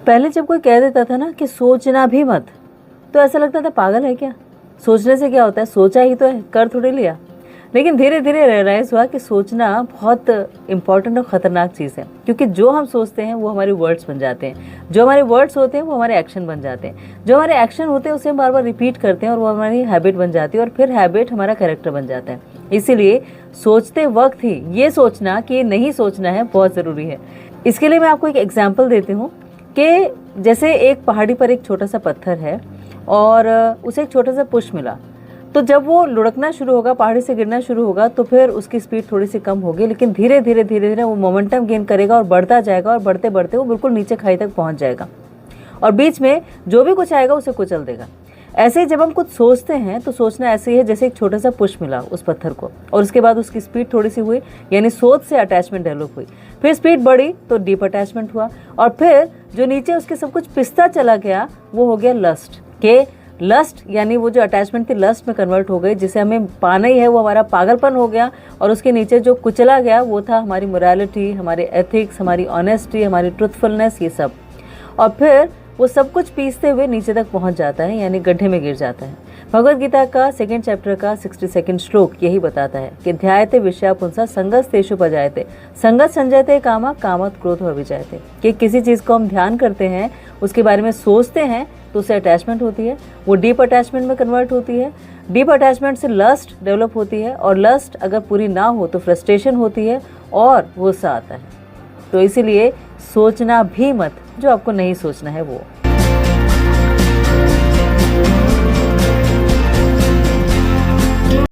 पहले जब कोई कह देता था ना कि सोचना भी मत, तो ऐसा लगता था पागल है क्या, सोचने से क्या होता है, सोचा ही तो है, कर थोड़ी लिया। लेकिन धीरे धीरे रियलाइज़ हुआ कि सोचना बहुत इंपॉर्टेंट और ख़तरनाक चीज़ है, क्योंकि जो हम सोचते हैं वो हमारे वर्ड्स बन जाते हैं, जो हमारे वर्ड्स होते हैं वो हमारे एक्शन बन जाते हैं, जो हमारे एक्शन होते हैं उसे हम बार बार रिपीट करते हैं और वो हमारी हैबिट बन जाती है, और फिर हैबिट हमारा कैरेक्टर बन जाता है। इसीलिए सोचते वक्त ही ये सोचना कि ये नहीं सोचना है बहुत ज़रूरी है। इसके लिए मैं आपको एक एग्जाम्पल देती हूँ कि जैसे एक पहाड़ी पर एक छोटा सा पत्थर है और उसे एक छोटा सा पुश मिला, तो जब वो लुढ़कना शुरू होगा, पहाड़ी से गिरना शुरू होगा, तो फिर उसकी स्पीड थोड़ी सी कम होगी, लेकिन धीरे धीरे धीरे धीरे वो मोमेंटम गेन करेगा और बढ़ता जाएगा, और बढ़ते बढ़ते वो बिल्कुल नीचे खाई तक पहुंच जाएगा, और बीच में जो भी कुछ आएगा उसे कुचल देगा। ऐसे ही जब हम कुछ सोचते हैं तो सोचना ऐसे ही है जैसे एक छोटा सा पुश मिला उस पत्थर को, और उसके बाद उसकी स्पीड थोड़ी सी हुई, यानी सोच से अटैचमेंट डेवलप हुई, फिर स्पीड बढ़ी तो डीप अटैचमेंट हुआ, और फिर जो नीचे उसके सब कुछ पिसता चला गया वो हो गया लस्ट। के लस्ट यानी वो जो अटैचमेंट थी लस्ट में कन्वर्ट हो गई, जिसे हमें पाना ही है, वो हमारा पागलपन हो गया, और उसके नीचे जो कुचला गया वो था हमारी मोरालिटी, हमारे एथिक्स, हमारी ऑनेस्टी, हमारी ट्रुथफुलनेस, ये सब। और फिर वो सब कुछ पीसते हुए नीचे तक पहुंच जाता है, यानी गड्ढे में गिर जाता है। भगवद गीता का 2nd चैप्टर का 62nd श्लोक यही बताता है कि ध्यायते विषया पुंसा संगत तेषु पजायते संगत संजयते कामा कामत क्रोध विजयते, कि किसी चीज़ को हम ध्यान करते हैं, उसके बारे में सोचते हैं तो उससे अटैचमेंट होती है, वो डीप अटैचमेंट में कन्वर्ट होती है, डीप अटैचमेंट से लस्ट डेवलप होती है, और लस्ट अगर पूरी ना हो तो फ्रस्ट्रेशन होती है और गुस्सा आता है। तो इसीलिए सोचना भी मत जो आपको नहीं सोचना है वो।